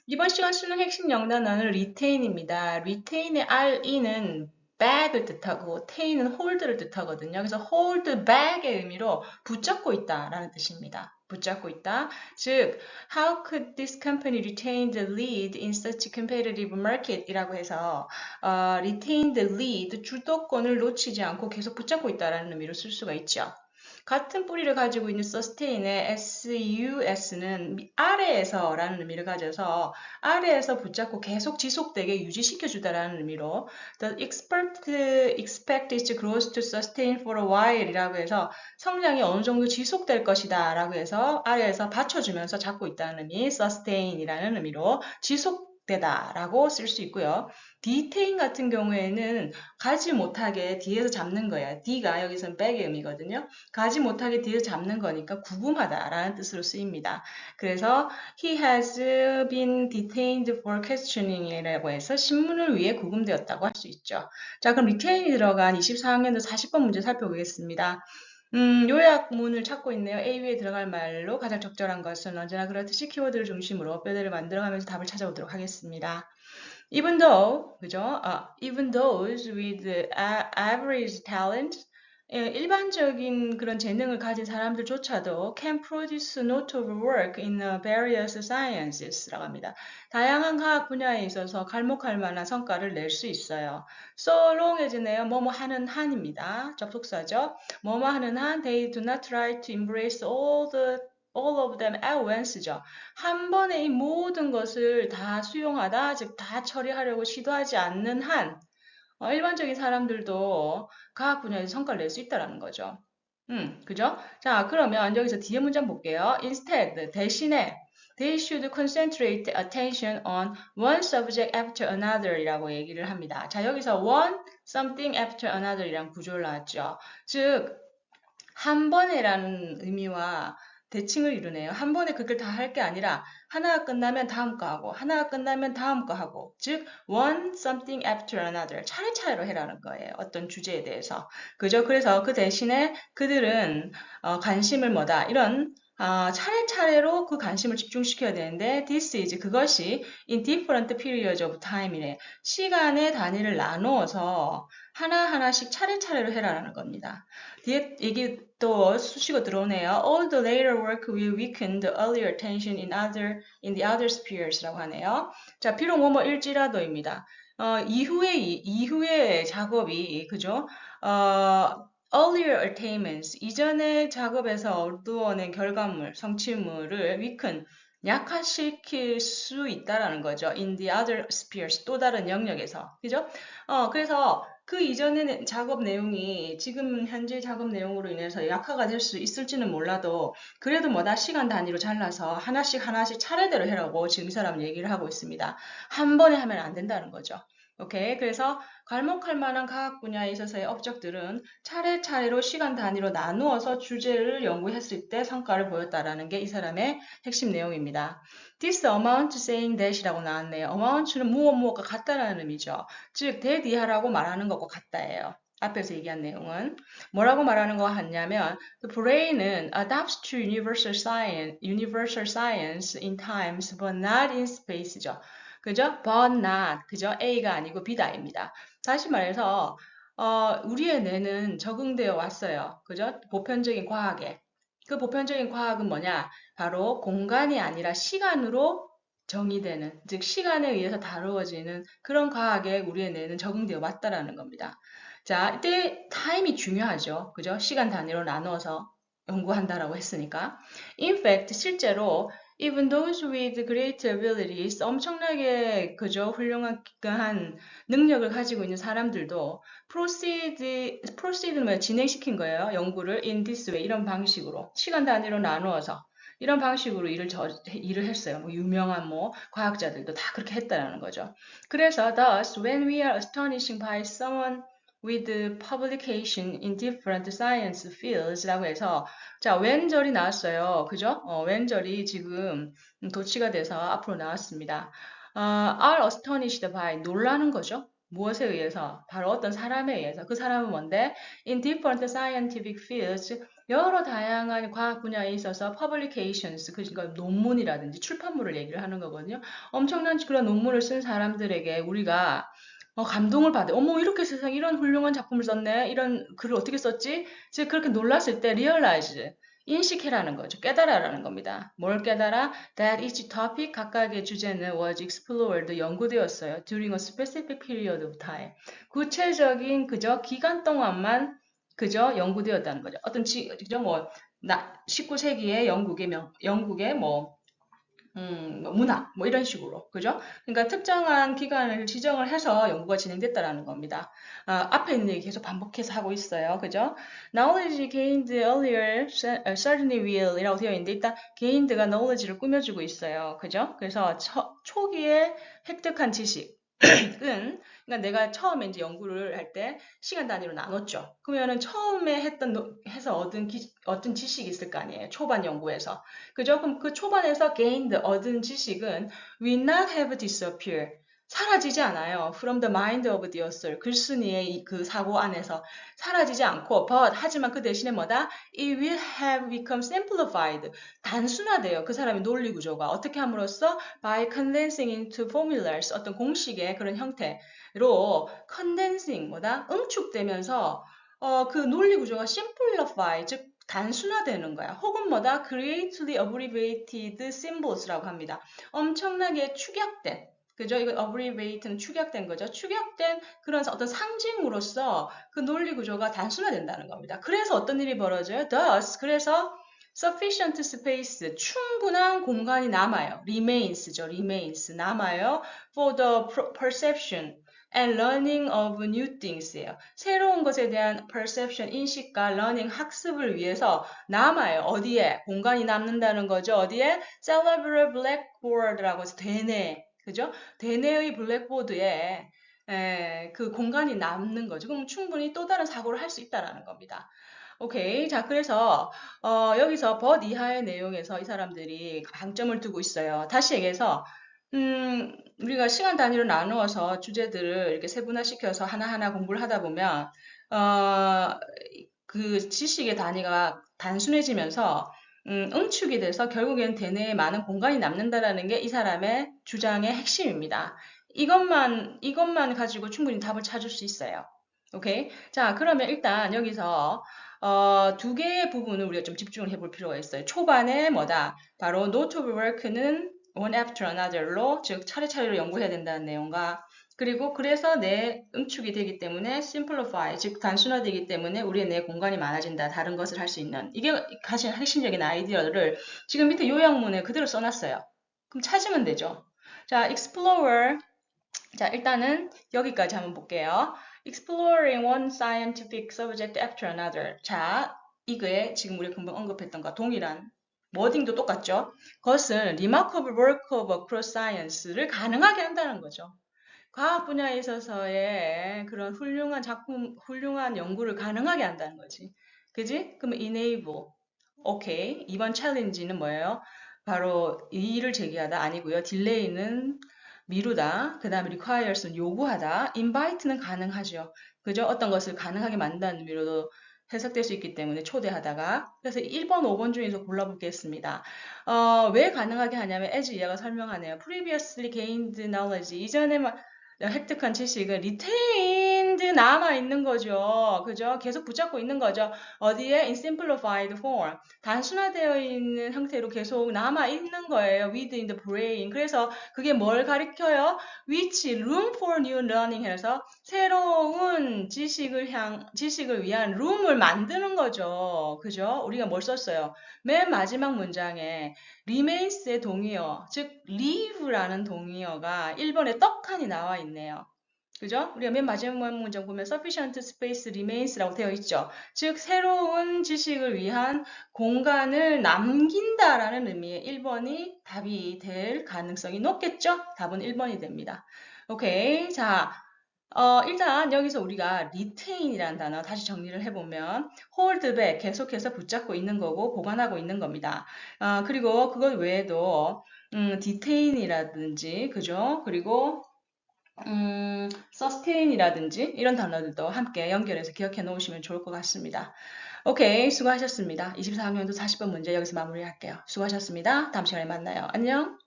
이번 시간 수능 핵심 영단어는 retain입니다. retain의 re는 bag을 뜻하고 tain은 hold를 뜻하거든요. 그래서 hold bag의 의미로 붙잡고 있다라는 뜻입니다. 붙잡고 있다. 즉, how could this company retain the lead in such a competitive market? 이라고 해서 retain the lead, 주도권을 놓치지 않고 계속 붙잡고 있다라는 의미로 쓸 수가 있죠. 같은 뿌리를 가지고 있는 sustain의 sus는 아래에서라는 의미를 가져서 아래에서 붙잡고 계속 지속되게 유지시켜주다라는 의미로 the expected growth to sustain for a while 이라고 해서 성장이 어느 정도 지속될 것이다 라고 해서 아래에서 받쳐주면서 잡고 있다는 의미 sustain이라는 의미로 지속되다라고 쓸 수 있고요. detain 같은 경우에는 가지 못하게 뒤에서 잡는 거야. D가 여기서는 백의 의미거든요. 가지 못하게 뒤에서 잡는 거니까 구금하다라는 뜻으로 쓰입니다. 그래서 he has been detained for questioning이라고 해서 신문을 위해 구금되었다고 할 수 있죠. 자, 그럼 retain이 들어간 24학년도 40번 문제 살펴보겠습니다. 요약문을 찾고 있네요. A 위에 들어갈 말로 가장 적절한 것은 언제나 그렇듯이 키워드를 중심으로 뼈대를 만들어가면서 답을 찾아보도록 하겠습니다. Even though, 그죠? Even those with average talent, 일반적인 그런 재능을 가진 사람들조차도 can produce notable work in various sciences라고 합니다. 다양한 과학 분야에 있어서 갈목할 만한 성과를 낼 수 있어요. So long as네요. 뭐뭐 하는 한입니다. 접속사죠. 뭐뭐 하는 한, they do not try to embrace all of them at once죠. 한 번에 이 모든 것을 다 수용하다, 즉 다 처리하려고 시도하지 않는 한 일반적인 사람들도 과학 분야에서 성과를 낼 수 있다라는 거죠. 그죠? 자, 그러면 여기서 뒤에 문장 볼게요. Instead, 대신에 they should concentrate attention on one subject after another 이라고 얘기를 합니다. 자, 여기서 one something after another 이란 구조를 나왔죠. 즉, 한 번에라는 의미와 대칭을 이루네요. 한 번에 그걸 다 할 게 아니라 하나가 끝나면 다음 거 하고 하나가 끝나면 다음 거 하고 즉 one something after another 차례차례로 해라는 거예요. 어떤 주제에 대해서. 그죠? 그래서 그 대신에 그들은 관심을 뭐다 이런 차례차례로 그 관심을 집중시켜야 되는데 this is 그것이 in different periods of time이래. 시간의 단위를 나누어서 하나하나씩 차례차례로 해라라는 겁니다. 뒤에 얘기 또 수식어 들어오네요. All the later work will weaken the earlier attention in the other spheres라고 하네요. 자, 비록 뭐뭐일지라도입니다. 이후의 작업이, 그죠? earlier attainments, 이전의 작업에서 얻어낸 결과물, 성취물을 weaken, 약화시킬 수 있다라는 거죠. In the other spheres, 또 다른 영역에서. 그죠? 그래서 그 이전의 작업 내용이 지금 현재 작업 내용으로 인해서 약화가 될 수 있을지는 몰라도 그래도 뭐다 시간 단위로 잘라서 하나씩 하나씩 차례대로 해라고 지금 이 사람은 얘기를 하고 있습니다. 한 번에 하면 안 된다는 거죠. 오케이. 그래서 괄목할 만한 과학 분야에 있어서의 업적들은 차례차례로 시간 단위로 나누어서 주제를 연구했을 때 성과를 보였다라는 게 이 사람의 핵심 내용입니다. This amount saying that이라고 나왔네요. amount는 무엇과 같다라는 의미죠. 즉, that 이하라고 말하는 것과 같다예요. 앞에서 얘기한 내용은 뭐라고 말하는 거 같냐면 the brain은 adapts to universal science in times but not in space죠. 그죠? but not 그죠? A가 아니고 B다입니다. 다시 말해서 우리의 뇌는 적응되어 왔어요. 그죠? 보편적인 과학에. 그 보편적인 과학은 뭐냐? 바로 공간이 아니라 시간으로 정의되는, 즉 시간에 의해서 다루어지는 그런 과학에 우리의 뇌는 적응되어 왔다라는 겁니다. 자, 이때 타임이 중요하죠. 그죠? 시간 단위로 나누어서 연구한다라고 했으니까. In fact, 실제로 even those with great abilities, 엄청나게 그죠? 훌륭한 능력을 가지고 있는 사람들도 proceed는 뭐야? 진행시킨 거예요. 연구를 in this way, 이런 방식으로. 시간 단위로 나누어서. 이런 방식으로 일을 했어요. 뭐 유명한 과학자들도 다 그렇게 했다라는 거죠. 그래서 thus when we are astonishing by someone with publication in different science fields라고 해서 자 웬절이 나왔어요. 그죠? 웬절이 지금 도치가 돼서 앞으로 나왔습니다. are astonished by 놀라는 거죠. 무엇에 의해서? 바로 어떤 사람에 의해서. 그 사람은 뭔데? In different scientific fields 여러 다양한 과학 분야에 있어서 publications, 그러니까 논문이라든지 출판물을 얘기를 하는 거거든요. 엄청난 그런 논문을 쓴 사람들에게 우리가 감동을 받아. 어머, 이렇게 세상에 이런 훌륭한 작품을 썼네. 이런 글을 어떻게 썼지? 즉, 그렇게 놀랐을 때 realize, 인식해라는 거죠. 깨달아라는 겁니다. 뭘 깨달아? That each topic, 각각의 주제는 was explored, 연구되었어요. During a specific period of time. 구체적인 그저 기간 동안만 그저 연구되었다는 거죠. 그죠? 뭐, 19세기의 영국의 뭐, 뭐 문학, 뭐 이런 식으로. 그죠? 그러니까 특정한 기간을 지정을 해서 연구가 진행됐다라는 겁니다. 앞에 있는 얘기 계속 반복해서 하고 있어요. 그죠? Knowledge gained earlier certainly will 이라고 되어 있는데, 일단 gained가 knowledge를 꾸며주고 있어요. 그죠? 그래서 초기에 획득한 지식, 은 그러니까 내가 처음에 이제 연구를 할 때 시간 단위로 나눴죠. 그러면은 처음에 해서 얻은 지식이 있을 거 아니에요. 초반 연구에서. 그죠? 그럼 그 초반에서 gained 얻은 지식은 will not have disappear. 사라지지 않아요. From the mind of the author. 글쓴이의 그 사고 안에서 사라지지 않고, 하지만 그 대신에 뭐다? It will have become simplified. 단순화돼요. 그 사람의 논리 구조가. 어떻게 함으로써? By condensing into formulas. 어떤 공식의 그런 형태로 condensing, 뭐다? 응축되면서 그 논리 구조가 simplify, 즉 단순화되는 거야. 혹은 뭐다? Greatly abbreviated symbols라고 합니다. 엄청나게 축약된, 그죠? 이거 abbreviate는 축약된 거죠. 축약된 그런 어떤 상징으로서 그 논리 구조가 단순화된다는 겁니다. 그래서 어떤 일이 벌어져요? Thus, 그래서 sufficient space, 충분한 공간이 남아요. remains죠. remains, 남아요. for the perception and learning of new things예요. 새로운 것에 대한 perception, 인식과 learning, 학습을 위해서 남아요. 어디에? 공간이 남는다는 거죠. 어디에? cerebral blackboard라고 해서 대뇌, 그죠? 대뇌의 블랙보드에 그 공간이 남는 거죠. 그럼 충분히 또 다른 사고를 할 수 있다라는 겁니다. 오케이. 자, 그래서 여기서 but 이하의 내용에서 이 사람들이 방점을 두고 있어요. 다시 얘기해서 우리가 시간 단위로 나누어서 주제들을 이렇게 세분화시켜서 하나하나 공부를 하다 보면 그 지식의 단위가 단순해지면서 응축이 돼서 결국엔 대뇌에 많은 공간이 남는다라는 게 이 사람의 주장의 핵심입니다. 이것만 가지고 충분히 답을 찾을 수 있어요. 오케이? 자, 그러면 일단 여기서 두 개의 부분을 우리가 좀 집중을 해볼 필요가 있어요. 초반에 뭐다? 바로 notable work는 one after another로, 즉 차례차례로 연구해야 된다는 내용과, 그리고 그래서 내 응축이 되기 때문에 simplify, 즉 단순화되기 때문에 우리의 내 공간이 많아진다. 다른 것을 할 수 있는. 이게 가진 핵심적인 아이디어를 지금 밑에 요약문에 그대로 써놨어요. 그럼 찾으면 되죠. 자, explorer. 자, 일단은 여기까지 한번 볼게요. Exploring one scientific subject after another. 자, 이거에 지금 우리 금방 언급했던 것과 동일한 워딩도 똑같죠? 그것은 remarkable work of across science를 가능하게 한다는 거죠. 과학 분야에 있어서의 그런 훌륭한 작품, 훌륭한 연구를 가능하게 한다는 거지. 그지? 그러면 enable. 오케이. 이번 챌린지는 뭐예요? 바로 이 일을 제기하다 아니고요. delay는 미루다. 그 다음에 requires는 요구하다. invite는 가능하죠. 그죠? 어떤 것을 가능하게 만든다는 의미로도 해석될 수 있기 때문에 초대하다가. 그래서 1번, 5번 중에서 골라보겠습니다. 왜 가능하게 하냐면 as 얘가 설명하네요. previously gained knowledge. 이전에만 획득한 지식은 retained 남아있는 거죠. 그죠? 계속 붙잡고 있는 거죠. 어디에? in simplified form. 단순화되어 있는 형태로 계속 남아있는 거예요. within the brain. 그래서 그게 뭘 가리켜요? which room for new learning 해서 새로운 지식을 위한 룸을 만드는 거죠. 그죠? 우리가 뭘 썼어요? 맨 마지막 문장에 remains의 동의어, 즉 leave라는 동의어가 1번에 떡하니 나와 있네요. 그죠? 우리가 맨 마지막 문장 보면 sufficient space remains라고 되어 있죠. 즉 새로운 지식을 위한 공간을 남긴다라는 의미의 1번이 답이 될 가능성이 높겠죠? 답은 1번이 됩니다. 오케이. 자, 일단 여기서 우리가 retain이라는 단어 다시 정리를 해보면 hold back, 계속해서 붙잡고 있는 거고 보관하고 있는 겁니다. 그리고 그것 외에도 detain이라든지, 그죠? 그리고 sustain이라든지 이런 단어들도 함께 연결해서 기억해 놓으시면 좋을 것 같습니다. 오케이, 수고하셨습니다. 24학년도 40번 문제 여기서 마무리할게요. 수고하셨습니다. 다음 시간에 만나요. 안녕.